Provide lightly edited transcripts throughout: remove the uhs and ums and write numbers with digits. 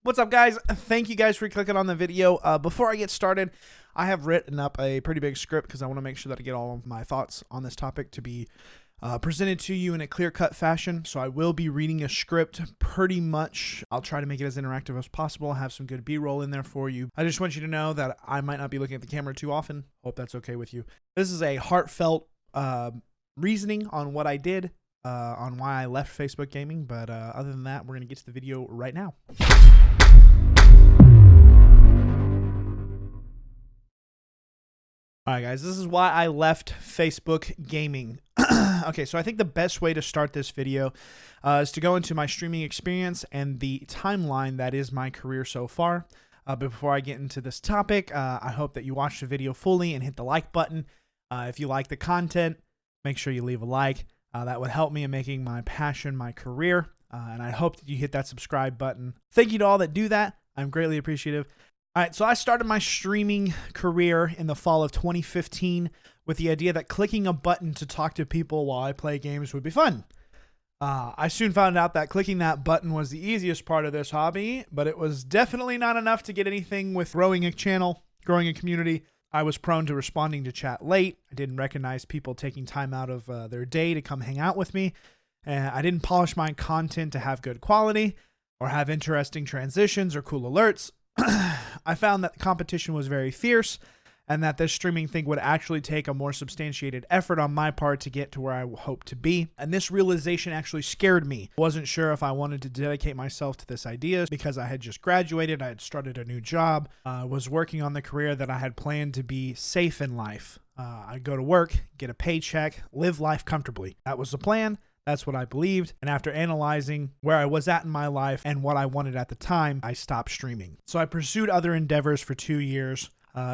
What's up, guys? Thank you guys for clicking on the video. Before I get started, I have written up a pretty big script because I want to make sure that I get all of my thoughts on this topic to be presented to you in a clear-cut fashion. So I will be reading a script pretty much. I'll try to make it as interactive as possible. I'll have some good B-roll in there for you. I just want you to know that I might not be looking at the camera too often. Hope that's okay with you. This is a heartfelt reasoning on what I did, on why I left Facebook gaming. But other than that, we're going to get to the video right now. All right, guys, this is why I left Facebook gaming. Okay, so I think the best way to start this video is to go into my streaming experience and the timeline that is my career so far. But before I get into this topic, I hope that you watch the video fully and hit the like button. If you like the content, make sure you leave a like. That would help me in making my passion my career. And I hope that you hit that subscribe button. Thank you to all that do that. I'm greatly appreciative. All right, so I started my streaming career in the fall of 2015 with the idea that clicking a button to talk to people while I play games would be fun. I soon found out that clicking that button was the easiest part of this hobby, but it was definitely not enough to get anything with growing a channel, growing a community. I was prone to responding to chat late. I didn't recognize people taking time out of their day to come hang out with me. I didn't polish my content to have good quality or have interesting transitions or cool alerts. I found that the competition was very fierce and that this streaming thing would actually take a more substantiated effort on my part to get to where I hope to be. And this realization actually scared me. I wasn't sure if I wanted to dedicate myself to this idea because I had just graduated, I had started a new job, was working on the career that I had planned to be safe in life. I'd go to work, get a paycheck, live life comfortably. That was the plan. That's what I believed, and after analyzing where I was at in my life and what I wanted at the time, I stopped streaming. So I pursued other endeavors for 2 years,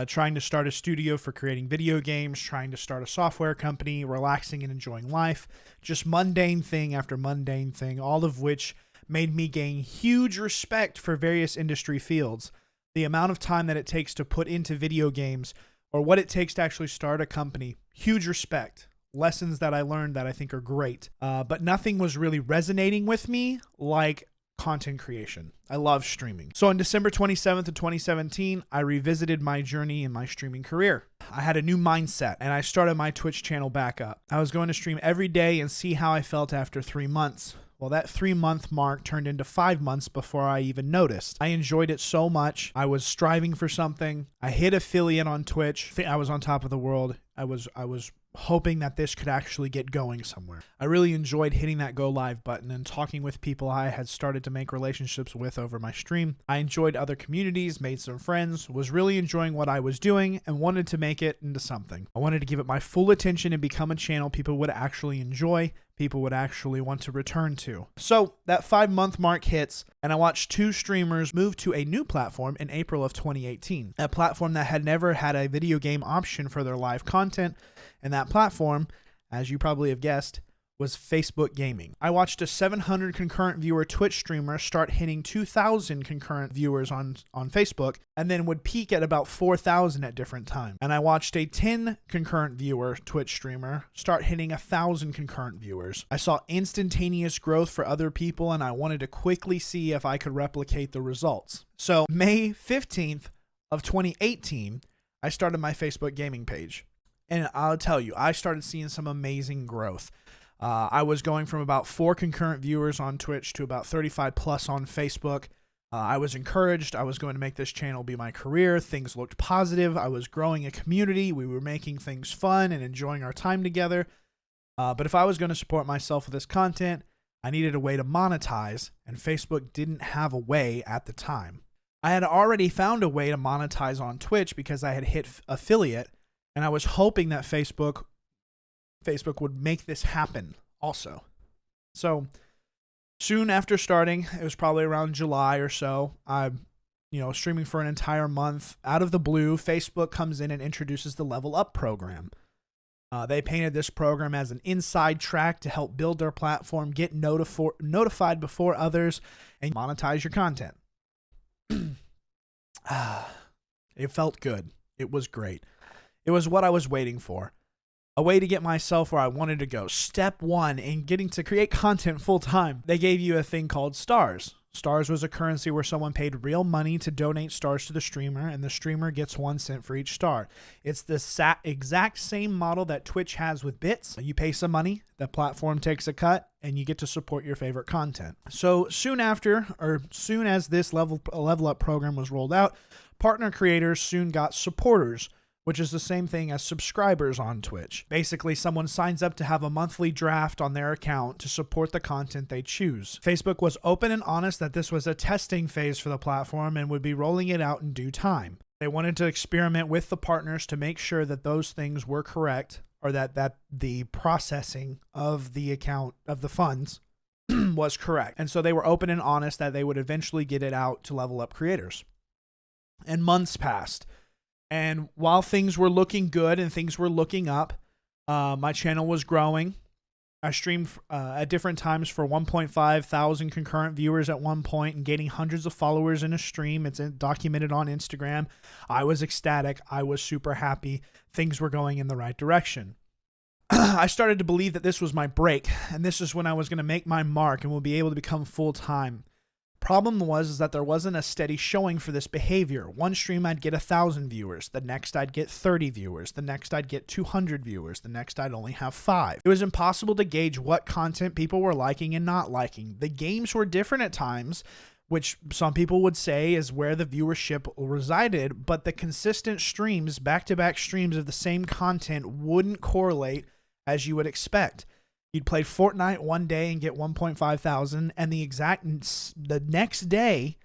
trying to start a studio for creating video games, trying to start a software company, relaxing and enjoying life, just mundane thing after mundane thing, all of which made me gain huge respect for various industry fields. The amount of time that it takes to put into video games or what it takes to actually start a company, huge respect. Lessons that I learned that I think are great, but nothing was really resonating with me like content creation. I love streaming. So on December 27th of 2017, I revisited my journey in my streaming career. I had a new mindset and I started my Twitch channel back up. I was going to stream every day and see how I felt after 3 months. Well, that 3-month mark turned into 5 months before I even noticed. I enjoyed it so much. I was striving for something. I hit affiliate on Twitch. I was on top of the world. I was hoping that this could actually get going somewhere. I really enjoyed hitting that go live button and talking with people I had started to make relationships with over my stream. I enjoyed other communities, made some friends, was really enjoying what I was doing and wanted to make it into something. I wanted to give it my full attention and become a channel people would actually enjoy, people would actually want to return to. So that 5-month mark hits and I watched 2 streamers move to a new platform in April of 2018, a platform that had never had a video game option for their live content. And that platform, as you probably have guessed, was Facebook gaming. I watched a 700 concurrent viewer Twitch streamer start hitting 2,000 concurrent viewers on Facebook and then would peak at about 4,000 at different times. And I watched a 10 concurrent viewer Twitch streamer start hitting 1,000 concurrent viewers. I saw instantaneous growth for other people and I wanted to quickly see if I could replicate the results. So May 15th of 2018, I started my Facebook gaming page. And I'll tell you, I started seeing some amazing growth. I was going from about 4 concurrent viewers on Twitch to about 35 plus on Facebook. I was encouraged. I was going to make this channel be my career. Things looked positive. I was growing a community. We were making things fun and enjoying our time together. But if I was going to support myself with this content, I needed a way to monetize, and Facebook didn't have a way at the time. I had already found a way to monetize on Twitch because I had hit affiliate. And I was hoping that Facebook would make this happen also. So soon after starting, it was probably around July or so, I'm streaming for an entire month. Out of the blue, Facebook comes in and introduces the Level Up program. They painted this program as an inside track to help build their platform, get notified before others, and monetize your content. It felt good. It was great. It was what I was waiting for. a way to get myself where I wanted to go. Step one in getting to create content full time, they gave you a thing called stars. Stars was a currency where someone paid real money to donate stars to the streamer, and the streamer gets 1 cent for each star. It's the exact same model that Twitch has with bits. You pay some money, the platform takes a cut, and you get to support your favorite content. So soon as this level up program was rolled out, partner creators soon got supporters, which is the same thing as subscribers on Twitch. Basically, someone signs up to have a monthly draft on their account to support the content they choose. Facebook was open and honest that this was a testing phase for the platform and would be rolling it out in due time. They wanted to experiment with the partners to make sure that those things were correct, or that the processing of the account of the funds was correct. And so they were open and honest that they would eventually get it out to level up creators. And months passed. And while things were looking good and things were looking up, my channel was growing. I streamed at different times for 1.5 thousand concurrent viewers at one point and gaining hundreds of followers in a stream. It's documented on Instagram. I was ecstatic. I was super happy. Things were going in the right direction. I started to believe that this was my break, and this is when I was going to make my mark and will be able to become full-time. Problem was that there wasn't a steady showing for this behavior. One stream I'd get 1,000 viewers, the next I'd get 30 viewers, the next I'd get 200 viewers, the next I'd only have 5. It was impossible to gauge what content people were liking and not liking. The games were different at times, which some people would say is where the viewership resided, but the consistent streams, back-to-back streams of the same content wouldn't correlate as you would expect. You'd play Fortnite one day and get 1.5 thousand, and the next day,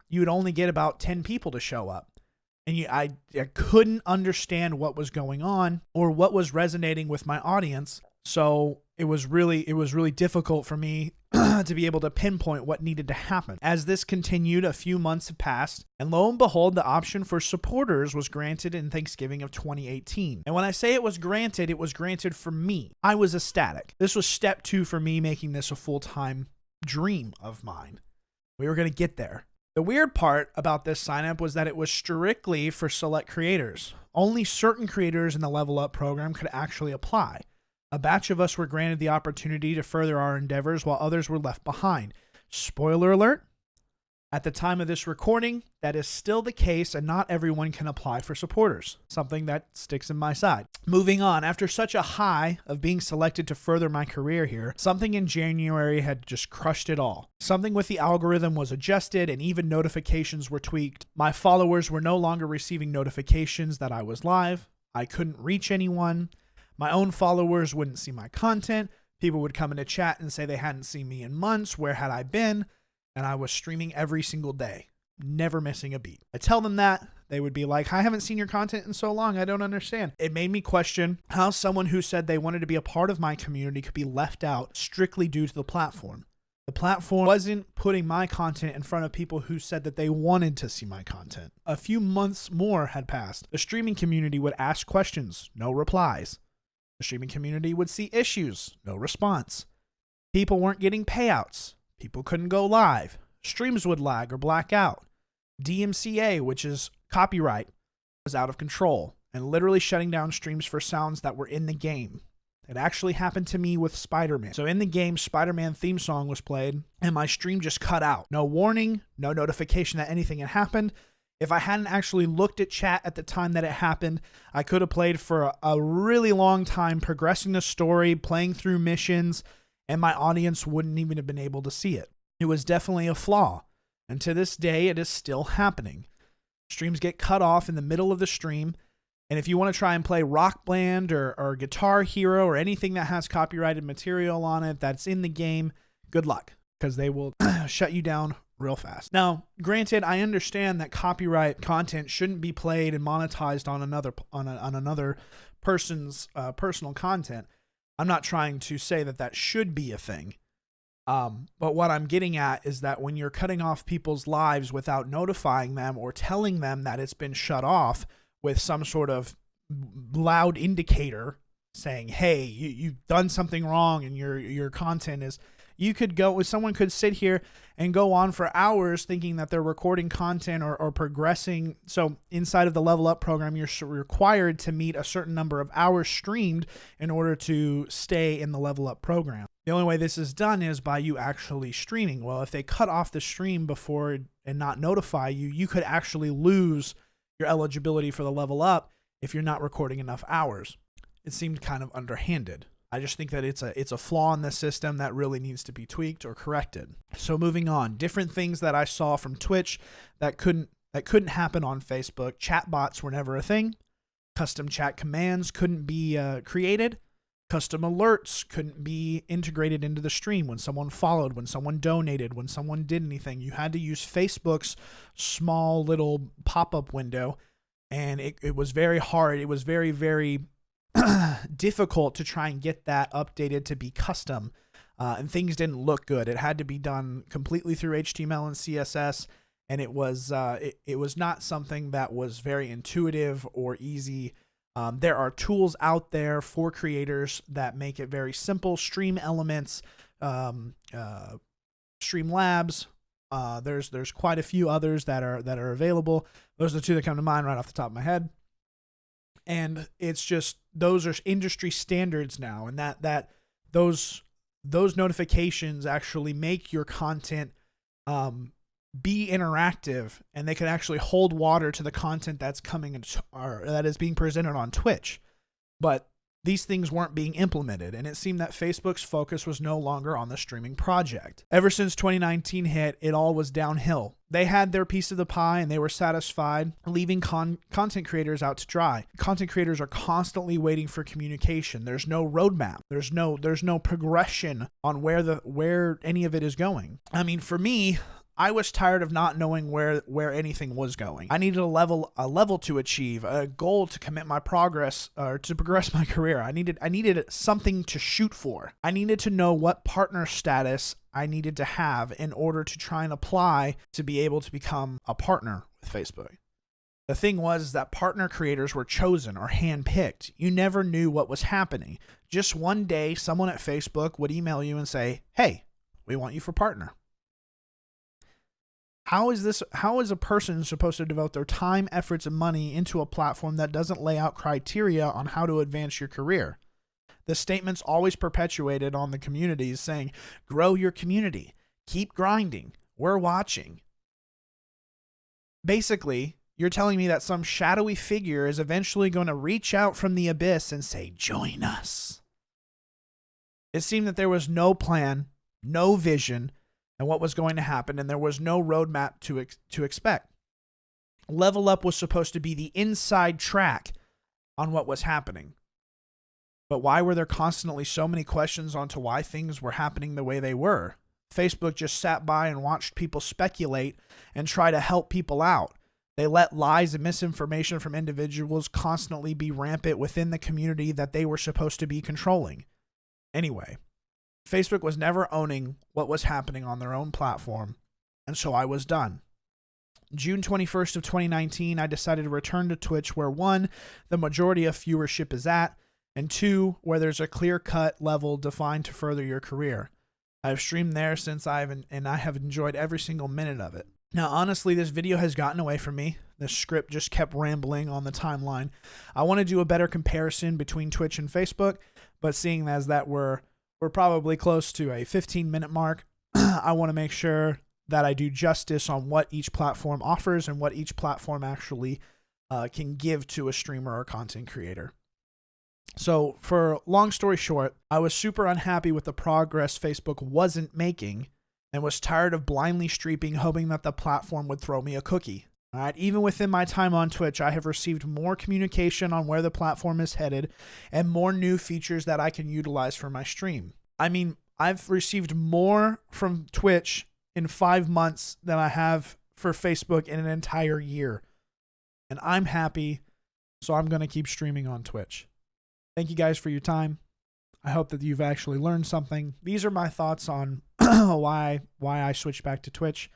you would only get about 10 people to show up. And I couldn't understand what was going on or what was resonating with my audience. So it was really difficult for me to be able to pinpoint what needed to happen. As this continued, a few months have passed, and lo and behold, the option for supporters was granted in Thanksgiving of 2018. And when I say it was granted for me. I was ecstatic. This was step 2 for me making this a full-time dream of mine. We were going to get there. The weird part about this sign up was that it was strictly for select creators. Only certain creators in the Level Up program could actually apply. A batch of us were granted the opportunity to further our endeavors while others were left behind. Spoiler alert, at the time of this recording, that is still the case and not everyone can apply for supporters, something that sticks in my side. Moving on, after such a high of being selected to further my career here, something in January had just crushed it all. Something with the algorithm was adjusted and even notifications were tweaked. My followers were no longer receiving notifications that I was live. I couldn't reach anyone. My own followers wouldn't see my content. People would come into chat and say they hadn't seen me in months. Where had I been? And I was streaming every single day, never missing a beat. I tell them that. They would be like, I haven't seen your content in so long. I don't understand. It made me question how someone who said they wanted to be a part of my community could be left out strictly due to the platform. The platform wasn't putting my content in front of people who said that they wanted to see my content. A few months more had passed. The streaming community would ask questions, no replies. The streaming community would see issues, no response. People weren't getting payouts. People couldn't go live. Streams would lag or black out. DMCA, which is copyright, was out of control and literally shutting down streams for sounds that were in the game. It actually happened to me with Spider-Man. So in the game, Spider-Man theme song was played and my stream just cut out. No warning, no notification that anything had happened. If I hadn't actually looked at chat at the time that it happened, I could have played for a really long time, progressing the story, playing through missions, and my audience wouldn't even have been able to see it. It was definitely a flaw, and to this day, it is still happening. Streams get cut off in the middle of the stream, and if you want to try and play Rock Band or Guitar Hero or anything that has copyrighted material on it that's in the game, good luck, because they will shut you down real fast. Now, granted, I understand that copyright content shouldn't be played and monetized on another person's personal content. I'm not trying to say that that should be a thing. But what I'm getting at is that when you're cutting off people's lives without notifying them or telling them that it's been shut off with some sort of loud indicator saying, hey, you've done something wrong and your content is, Someone could sit here and go on for hours thinking that they're recording content or progressing. So inside of the Level Up program, you're required to meet a certain number of hours streamed in order to stay in the Level Up program. The only way this is done is by you actually streaming. Well, if they cut off the stream before and not notify you, you could actually lose your eligibility for the Level Up if you're not recording enough hours. It seemed kind of underhanded. I just think that it's a flaw in the system that really needs to be tweaked or corrected. So moving on, different things that I saw from Twitch that couldn't happen on Facebook. Chatbots were never a thing. Custom chat commands couldn't be created. Custom alerts couldn't be integrated into the stream. When someone followed, when someone donated, when someone did anything, you had to use Facebook's small little pop-up window, and it was very hard. It was very, very difficult to try and get that updated to be custom, and things didn't look good. It had to be done completely through HTML and CSS, and it was not something that was very intuitive or easy. There are tools out there for creators that make it very simple. Stream Elements, Streamlabs. There's quite a few others that are available. Those are the two that come to mind right off the top of my head. And it's just, those are industry standards now, and that those notifications actually make your content be interactive, and they can actually hold water to the content that's coming or that is being presented on Twitch. But these things weren't being implemented, and it seemed that Facebook's focus was no longer on the streaming project. Ever since 2019 hit, it all was downhill. They had their piece of the pie and they were satisfied, leaving content creators out to dry. Content creators are constantly waiting for communication. There's no roadmap. There's no progression on where any of it is going. I mean, for me, I was tired of not knowing where anything was going. I needed a level to achieve, a goal to commit my progress, or to progress my career. I needed something to shoot for. I needed to know what partner status I needed to have in order to try and apply to be able to become a partner with Facebook. The thing was that partner creators were chosen or handpicked. You never knew what was happening. Just one day, someone at Facebook would email you and say, "Hey, we want you for partner." How is a person supposed to devote their time, efforts, and money into a platform that doesn't lay out criteria on how to advance your career? The statement's always perpetuated on the communities saying, grow your community, keep grinding, we're watching. Basically, you're telling me that some shadowy figure is eventually going to reach out from the abyss and say, join us. It seemed that there was no plan, no vision, and what was going to happen, and there was no roadmap to expect. Level Up was supposed to be the inside track on what was happening. But why were there constantly so many questions onto why things were happening the way they were? Facebook just sat by and watched people speculate and try to help people out. They let lies and misinformation from individuals constantly be rampant within the community that they were supposed to be controlling. Anyway, Facebook was never owning what was happening on their own platform, and so I was done. June 21st of 2019, I decided to return to Twitch where 1, the majority of viewership is at, and 2, where there's a clear-cut level defined to further your career. I've streamed there since I have enjoyed every single minute of it. Now, honestly, this video has gotten away from me. The script just kept rambling on the timeline. I want to do a better comparison between Twitch and Facebook, but seeing as that we're probably close to a 15-minute mark, I want to make sure that I do justice on what each platform offers and what each platform actually can give to a streamer or content creator. So for long story short, I was super unhappy with the progress Facebook wasn't making and was tired of blindly streaming, hoping that the platform would throw me a cookie. All right, even within my time on Twitch, I have received more communication on where the platform is headed and more new features that I can utilize for my stream. I mean, I've received more from Twitch in 5 months than I have for Facebook in an entire year. And I'm happy, so I'm going to keep streaming on Twitch. Thank you guys for your time. I hope that you've actually learned something. These are my thoughts on why I switched back to Twitch.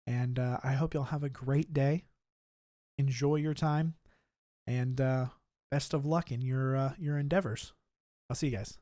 And I hope you'll have a great day. Enjoy your time. And best of luck in your endeavors. I'll see you guys.